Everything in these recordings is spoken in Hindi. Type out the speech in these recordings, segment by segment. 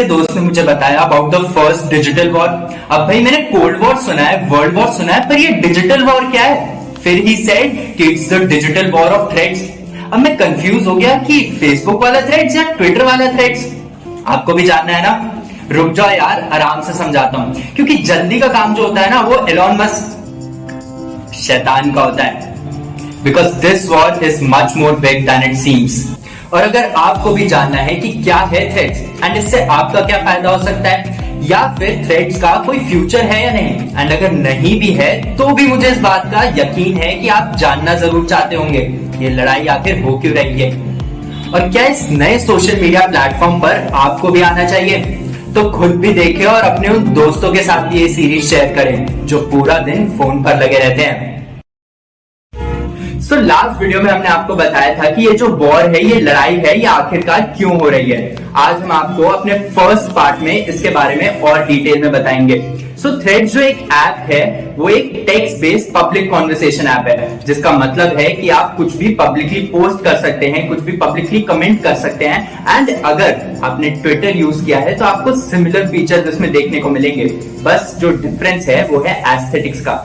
दोस्त ने मुझे बताया about the first digital war. अब भाई मैंने कोल्ड वॉर सुना है, वर्ल्ड वॉर सुना है, पर ये डिजिटल वॉर क्या है? फिर ही सेड कि it's the digital war of threads. अब मैं कंफ्यूज हो गया कि फेसबुक वाला थ्रेड्स या ट्विटर वाला थ्रेड्स। आपको भी जानना है ना? रुक जाओ यार, आराम से समझाता हूं, क्योंकि जल्दी का काम जो होता है ना वो एलॉन मस्क शैतान का होता है। Because this war is much more big than it seems. और अगर आपको भी जानना है कि क्या है थ्रेड्स एंड इससे आपका क्या फायदा हो सकता है, या फिर थ्रेड्स का कोई फ्यूचर है या नहीं, एंड अगर नहीं भी है तो भी मुझे इस बात का यकीन है कि आप जानना जरूर चाहते होंगे ये लड़ाई आखिर हो क्यों रही है, और क्या इस नए सोशल मीडिया प्लेटफॉर्म पर आपको भी आना चाहिए। तो खुद भी देखें और अपने उन दोस्तों के साथ भी ये सीरीज शेयर करें जो पूरा दिन फोन पर लगे रहते हैं। तो लास्ट वीडियो में हमने आपको बताया था कि ये जो वॉर है, ये लड़ाई है, ये आखिरकार क्यों हो रही है। आज हम आपको अपने फर्स्ट पार्ट में इसके बारे में और डिटेल में बताएंगे। सो थ्रेड्स जो एक ऐप है वो एक text based public conversation app है, जिसका मतलब है कि आप कुछ भी पब्लिकली पोस्ट कर सकते हैं, कुछ भी पब्लिकली कमेंट कर सकते हैं। एंड अगर आपने ट्विटर यूज किया है तो आपको सिमिलर फीचर्स इसमें देखने को मिलेंगे, बस जो डिफरेंस है वो है एस्थेटिक्स का।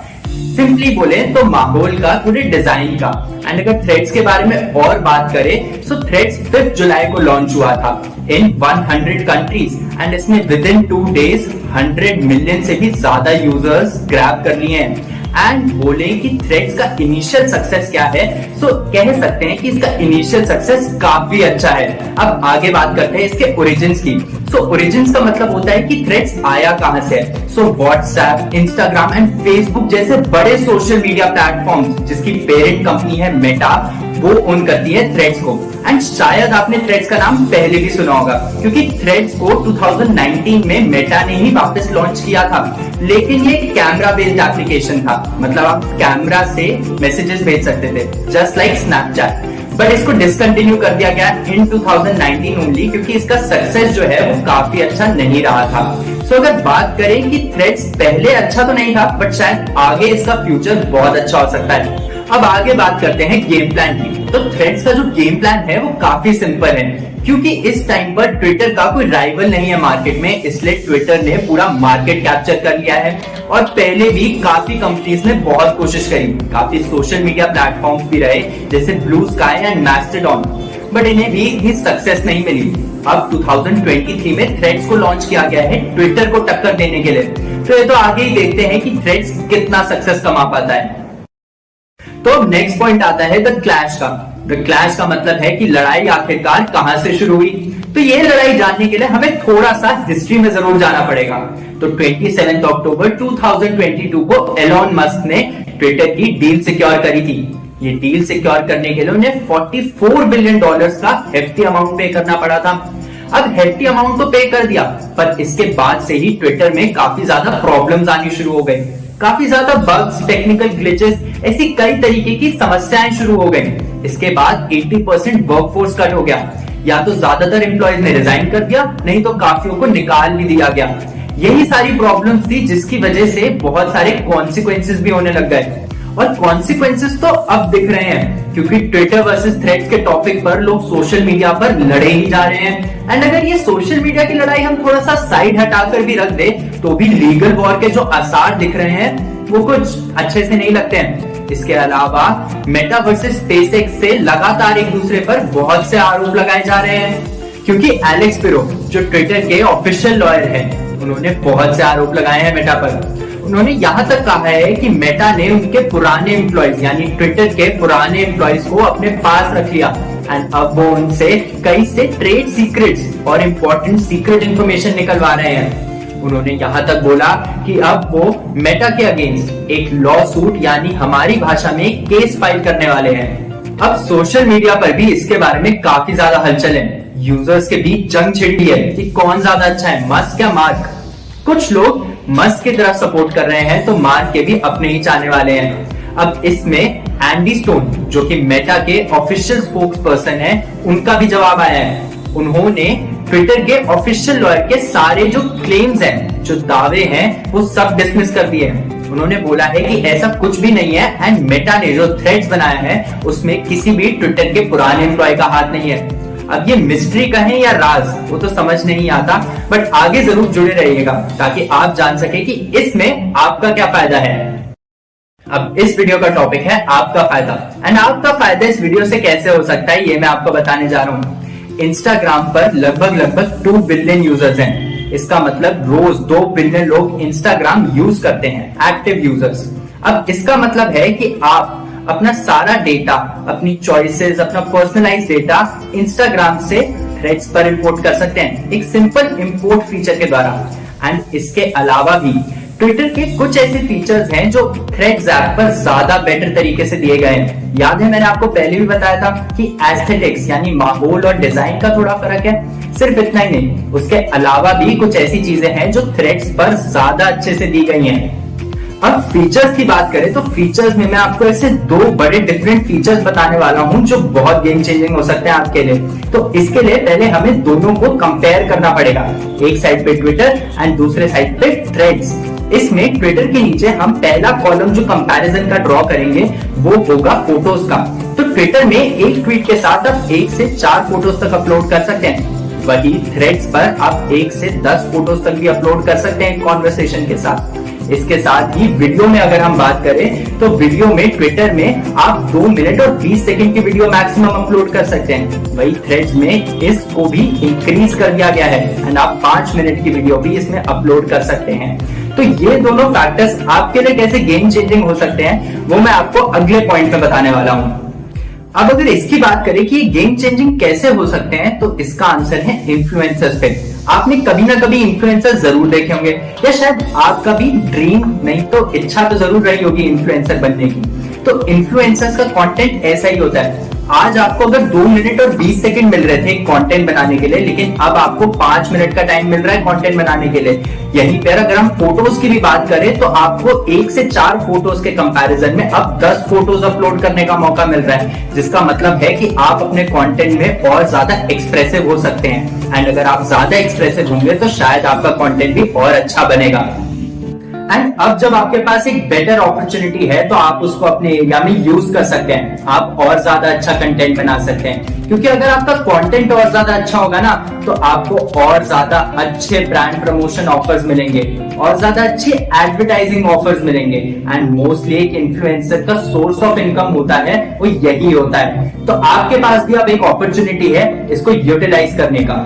सिंपली बोले तो माहौल का, थोड़े डिजाइन का। एंड अगर थ्रेड्स के बारे में और बात करें तो थ्रेड्स 5 जुलाई को लॉन्च हुआ था इन 100 कंट्रीज, एंड इसने विद इन 2 डेज 100 मिलियन से भी ज्यादा यूजर्स ग्रैब कर लिए हैं। एंड बोले कि थ्रेड्स का इनिशियल सक्सेस क्या है, तो कह सकते हैं कि इसका इनिशियल सक्सेस काफी अच्छा है। अब आगे बात करते हैं इसके ओरिजिन्स की। सो ओरिजिन्स का मतलब होता है कि थ्रेड्स आया कहां से है। So WhatsApp, Instagram and Facebook जैसे बड़े सोशल मीडिया प्लेटफॉर्म्स जिसकी पेरेंट कंपनी है मेटा, वो ओन करती है थ्रेड्स को। एंड शायद आपने थ्रेड्स का नाम पहले भी सुना होगा, क्योंकि थ्रेड्स को 2019 में मेटा ने ही वापस लॉन्च किया था। लेकिन ये कैमरा बेस्ड एप्लीकेशन था, मतलब आप कैमरा से मैसेजेस भेज सकते थे, जस्ट लाइक स्नैपचैट। बट इसको डिसकंटिन्यू कर दिया गया इन 2019 ओनली, क्योंकि इसका सक्सेस जो है वो काफी अच्छा नहीं रहा था। सो अगर बात करें कि थ्रेड्स पहले अच्छा तो नहीं था, बट शायद आगे इसका फ्यूचर बहुत अच्छा हो सकता है। अब आगे बात करते हैं गेम प्लान की। तो थ्रेड्स का जो गेम प्लान है वो काफी सिंपल है, क्योंकि इस टाइम पर ट्विटर का कोई राइवल नहीं है मार्केट में, इसलिए ट्विटर ने पूरा मार्केट कैप्चर कर लिया है। और पहले भी काफी कंपनीज ने बहुत कोशिश करी, काफी सोशल मीडिया प्लेटफॉर्म्स भी रहे जैसे ब्लू स्काई एंड मैस्टरडॉन, बट इन्हें भी सक्सेस नहीं मिली। अब 2023 में थ्रेड्स को लॉन्च किया गया है ट्विटर को टक्कर देने के लिए। तो ये तो आगे ही देखते हैं कि थ्रेड्स कितना सक्सेस कमा पाता है। तो नेक्स्ट पॉइंट आता है द क्लैश का। द क्लैश का मतलब है कि लड़ाई आखिरकार कहां से शुरू हुई। तो ये लड़ाई जानने के लिए हमें थोड़ा सा हिस्ट्री में जरूर जाना पड़ेगा। तो 27 अक्टूबर 2022 को एलॉन मस्क ने ट्विटर की डील सिक्योर करी थी। ये डील सिक्योर करने के लिए उन्हें $44 बिलियन का हेफ्टी अमाउंट पे करना पड़ा था। अब हेफ्टी अमाउंट तो पे कर दिया, पर इसके बाद से ही ट्विटर में काफी ज्यादा प्रॉब्लम्स आनी शुरू हो गई, काफी ज्यादा बग्स, टेक्निकल ग्लिचेस, ऐसी कई तरीके की समस्याएं शुरू हो गई। इसके बाद 80% वर्कफोर्स कट हो गया, या तो ज्यादातर एम्प्लॉयज ने रिजाइन कर दिया, नहीं तो काफियों को निकाल भी दिया गया। यही सारी प्रॉब्लम्स थी जिसकी वजह से बहुत सारे कॉन्सिक्वेंसेस भी होने लग गए, और कॉन्सिक्वेंसेस तो अब दिख रहे हैं, क्योंकि ट्विटर वर्सेस थ्रेड्स के टॉपिक पर लोग सोशल मीडिया पर लड़े ही जा रहे हैं। एंड अगर ये सोशल मीडिया की लड़ाई हम थोड़ा सा साइड हटाकर भी रख दे, तो भी लीगल वॉर के जो आसार दिख रहे हैं वो कुछ अच्छे से नहीं लगते हैं। इसके अलावा मेटा वर्सेस स्पेसएक्स से लगातार एक दूसरे पर बहुत से आरोप लगाए जा रहे हैं, क्योंकि एलेक्स पिरो जो ट्विटर के ऑफिशियल लॉयर हैं, उन्होंने बहुत से आरोप लगाए हैं मेटा पर। उन्होंने यहां तक कहा है कि मेटा ने उनके पुराने एम्प्लॉयज यानी ट्विटर के पुराने एम्प्लॉयज को अपने पास रख लिया, एंड अब वो उनसे कई से ट्रेड सीक्रेट्स और इंपॉर्टेंट सीक्रेट इंफॉर्मेशन निकलवा रहे हैं। उन्होंने यहां तक बोला कि अब वो मेटा के अगेंस्ट एक लॉ सूट यानी हमारी भाषा में केस फाइल करने वाले हैं। अब सोशल मीडिया पर भी इसके बारे में काफी ज्यादा हलचल है। यूजर्स के बीच जंग छिड़ी है कि कौन ज्यादा अच्छा है, मस्क या मार्क। कुछ लोग मस्क की तरफ सपोर्ट कर रहे हैं, तो मार्क के भी अपने ही चाहने वाले हैं। अब इसमें एंडी स्टोन जो कि मेटा के ऑफिशियल स्पोक्स पर्सन है, उनका भी जवाब आया है। उन्होंने ट्विटर के ऑफिशियल लॉयर के सारे जो क्लेम्स हैं, जो दावे हैं, वो सब डिसमिस कर दिए हैं। उन्होंने बोला है कि ऐसा कुछ भी नहीं है, एंड मेटा ने जो थ्रेड्स बनाया है उसमें किसी भी ट्विटर के पुराने एम्प्लॉय का हाथ नहीं है। अब ये मिस्ट्री कहें या राज वो तो समझ नहीं आता, बट आगे जरूर जुड़े रहिएगा ताकि आप जान सके कि इसमें आपका क्या फायदा है। अब इस वीडियो का टॉपिक है आपका फायदा, एंड आपका फायदा इस वीडियो से कैसे हो सकता है ये मैं आपको बताने जा रहा हूँ। इंस्टाग्राम पर लगभग 2 बिलियन यूजर्स हैं। इसका मतलब रोज 2 बिलियन लोग इंस्टाग्राम यूज करते हैं, एक्टिव यूजर्स। अब इसका मतलब है कि आप अपना सारा डेटा, अपनी चॉइसेस, अपना पर्सनलाइज्ड डेटा इंस्टाग्राम से थ्रेड्स पर इंपोर्ट कर सकते हैं एक सिंपल इंपोर्ट फीचर के द्वारा। एंड इसके अलावा भी ट्विटर के कुछ ऐसे फीचर्स हैं जो थ्रेड्स ऐप पर ज्यादा बेटर तरीके से दिए गए हैं। याद है मैंने आपको पहले भी बताया था कि एस्थेटिक्स यानी माहौल और डिजाइन का थोड़ा फर्क है। सिर्फ इतना ही नहीं, उसके अलावा भी कुछ ऐसी चीजें हैं जो थ्रेड्स पर ज्यादा अच्छे से दी गई हैं। अब फीचर्स की बात करें तो फीचर्स में मैं आपको ऐसे 2 बड़े डिफरेंट फीचर्स बताने वाला हूं जो बहुत गेम चेंजिंग हो सकते हैं आपके लिए। तो इसके लिए पहले हमें दोनों को कंपेयर करना पड़ेगा, एक साइड पे ट्विटर एंड दूसरे साइड पे थ्रेड्स। इसमें ट्विटर के नीचे हम पहला कॉलम जो कंपैरिजन का ड्रॉ करेंगे वो होगा फोटोज का। तो ट्विटर में एक ट्वीट के साथ आप 1 से 4 फोटोज तक अपलोड कर सकते हैं, वही थ्रेड्स पर आप 1 से 10 फोटोज तक भी अपलोड कर सकते हैं कॉन्वर्सेशन के साथ। इसके साथ ही वीडियो में अगर हम बात करें तो वीडियो में ट्विटर में आप 2 मिनट और 20 सेकंड की वीडियो मैक्सिमम अपलोड कर सकते हैं, वही थ्रेड्स में इसको भी इंक्रीज कर दिया गया है एंड आप 5 मिनट की वीडियो भी इसमें अपलोड कर सकते हैं। तो ये दोनों फैक्टर्स आपके लिए कैसे गेम चेंजिंग हो सकते हैं वो मैं आपको अगले पॉइंट में बताने वाला हूं। अब अगर इसकी बात करें कि गेम चेंजिंग कैसे हो सकते हैं तो इसका आंसर है इन्फ्लुएंसर्स पे। आपने कभी ना कभी इन्फ्लुएंसर जरूर देखे होंगे, या शायद आपका भी ड्रीम नहीं तो इच्छा तो जरूर रही होगी इन्फ्लुएंसर बनने की। तो इन्फ्लुएंसर्स का कंटेंट ऐसा ही होता है। आज आपको अगर 2 मिनट और 20 सेकंड मिल रहे थे कंटेंट बनाने के लिए, लेकिन अब आपको 5 मिनट का टाइम मिल रहा है कंटेंट बनाने के लिए। यहीं पर अगर हम फोटोज की भी बात करें तो आपको 1 से 4 फोटोज के कंपैरिजन में अब 10 फोटोज अपलोड करने का मौका मिल रहा है, जिसका मतलब है कि आप अपने कंटेंट में और ज्यादा एक्सप्रेसिव हो सकते हैं। एंड अगर आप ज्यादा एक्सप्रेसिव होंगे तो शायद आपका कंटेंट भी और अच्छा बनेगा। एंड अब जब आपके पास एक बेटर अपॉर्चुनिटी है तो आप उसको अपने एरिया में यूज कर सकते हैं, आप और ज्यादा अच्छा कंटेंट बना सकते हैं। क्योंकि अगर आपका कंटेंट और ज्यादा अच्छा होगा ना तो आपको और ज्यादा अच्छे ब्रांड प्रमोशन ऑफर्स मिलेंगे, और ज्यादा अच्छे एडवर्टाइजिंग ऑफर्स मिलेंगे। एंड मोस्टली एक इन्फ्लुएंसर का सोर्स ऑफ इनकम होता है वो यही होता है। तो आपके पास भी अब एक अपॉर्चुनिटी है इसको यूटिलाइज करने का।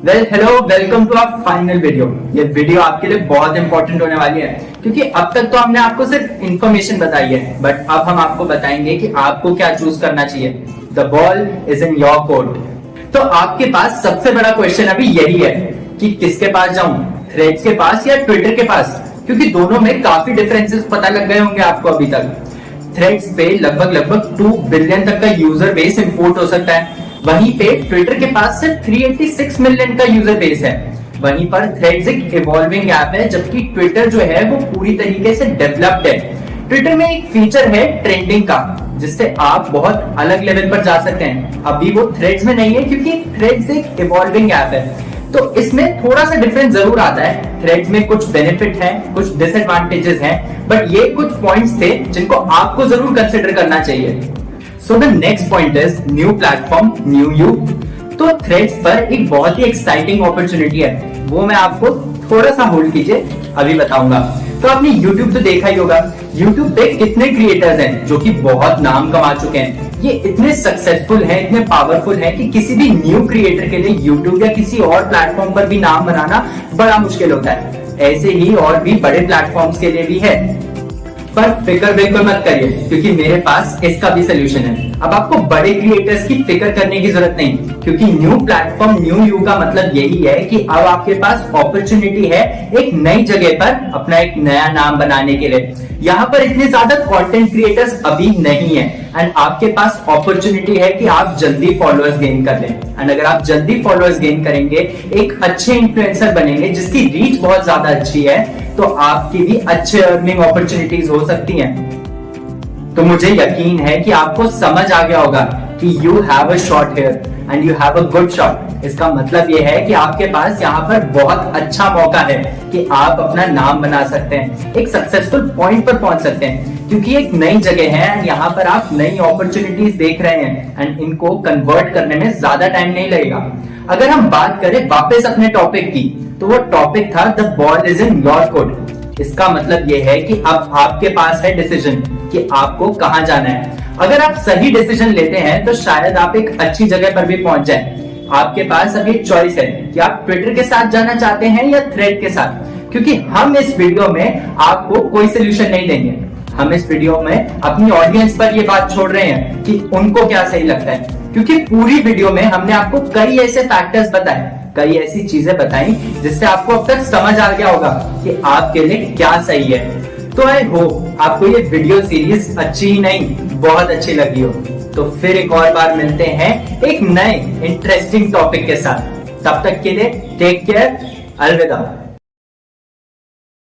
Hello, welcome to our final video. ये वीडियो आपके लिए बहुत इंपॉर्टेंट होने वाली है क्योंकि अब तक तो हमने आपको सिर्फ इंफॉर्मेशन बताई है, बट अब हम आपको बताएंगे कि आपको क्या चूज करना चाहिए। The ball is in your court. तो आपके पास सबसे बड़ा क्वेश्चन अभी यही है कि किसके पास जाऊं, थ्रेड्स के पास या ट्विटर के पास, क्योंकि दोनों में काफी डिफरेंसेस पता लग गए होंगे आपको अभी तक। थ्रेड्स पे लगभग 2 बिलियन तक का यूजर बेस इंपोर्ट हो सकता है, वहीं पे ट्विटर के पास सिर्फ 386 मिलियन का यूजर बेस है। वहीं पर थ्रेड्स एक इवॉल्विंग ऐप है, जबकि ट्विटर जो है वो पूरी तरीके से डेवलप्ड है। ट्विटर में एक फीचर है ट्रेंडिंग का, जिससे आप बहुत अलग लेवल पर जा सकते हैं। अभी वो थ्रेड्स में नहीं है क्योंकि थ्रेड्स एक इवॉल्विंग ऐप है, तो इसमें थोड़ा सा डिफरेंस जरूर आता है। थ्रेड्स में कुछ बेनिफिट है, कुछ डिसएडवांटेजेस हैं, बट ये कुछ पॉइंट्स थे जिनको आपको जरूर कंसिडर करना चाहिए। So the next point is new platform, new you। तो थ्रेड्स पर एक बहुत ही एक्साइटिंग अपॉर्चुनिटी है, वो मैं आपको थोड़ा सा होल्ड कीजिए, अभी बताऊंगा। तो आपने YouTube तो देखा ही होगा, YouTube पे कितने क्रिएटर्स हैं जो कि बहुत नाम कमा चुके हैं। ये इतने सक्सेसफुल हैं, इतने पावरफुल हैं कि किसी भी न्यू क्रिएटर के लिए YouTube या किसी और प्लेटफॉर्म पर भी नाम बनाना बड़ा मुश्किल होता है। ऐसे ही और भी बड़े प्लेटफॉर्म्स के लिए भी है, पर फिक्र बिल्कुल मत करिए क्योंकि मेरे पास इसका भी सोल्यूशन है। अब आपको बड़े क्रिएटर्स की फिक्र करने की जरूरत नहीं, क्योंकि न्यू प्लेटफॉर्म न्यू यू का मतलब यही है कि अब आपके पास अपॉर्चुनिटी है एक नई जगह पर अपना एक नया नाम बनाने के लिए। यहाँ पर इतने ज्यादा कंटेंट क्रिएटर्स अभी नहीं है, एंड आपके पास अपॉर्चुनिटी है कि आप जल्दी फॉलोअर्स गेन कर लें। एंड अगर आप जल्दी फॉलोअर्स गेन करेंगे, एक अच्छे इन्फ्लुएंसर बनेंगे जिसकी रीच बहुत ज्यादा अच्छी है, तो आपकी भी अच्छे अर्निंग अपॉर्चुनिटीज हो सकती हैं। तो मुझे यकीन है कि आपको समझ आ गया होगा कि you have a shot here and you have a good shot, इसका मतलब ये है कि आपके पास यहाँ पर बहुत अच्छा मौका है कि आप अपना नाम बना सकते हैं, एक सक्सेसफुल पॉइंट पर पहुंच सकते हैं, क्योंकि एक नई जगह है एंड यहाँ पर आप नई अपॉर्चुनिटीज देख रहे हैं एंड इनको कन्वर्ट करने में ज्यादा टाइम नहीं लगेगा। अगर हम बात करें वापस अपने टॉपिक की, तो वो टॉपिक था the ball is in your court. इसका मतलब ये है कि अब आपके पास है डिसीजन कि आपको कहां जाना है। अगर आप सही डिसीजन लेते हैं तो शायद आप एक अच्छी जगह पर भी पहुंच जाए। आपके पास अभी एक चॉइस है कि आप ट्विटर के साथ जाना चाहते हैं या थ्रेड के साथ, क्योंकि हम इस वीडियो में आपको कोई सोल्यूशन नहीं देंगे। हम इस वीडियो में अपनी ऑडियंस पर ये बात छोड़ रहे हैं कि उनको क्या सही लगता है, क्योंकि पूरी वीडियो में हमने आपको कई ऐसे फैक्टर्स बताए, कई ऐसी चीजें बताई जिससे आपको अब तक समझ आ गया होगा कि आपके लिए क्या सही है। तो आई होप आपको ये वीडियो सीरीज अच्छी ही नहीं बहुत अच्छी लगी हो। तो फिर एक और बार मिलते हैं एक नए इंटरेस्टिंग टॉपिक के साथ। तब तक के लिए टेक केयर, अलविदा।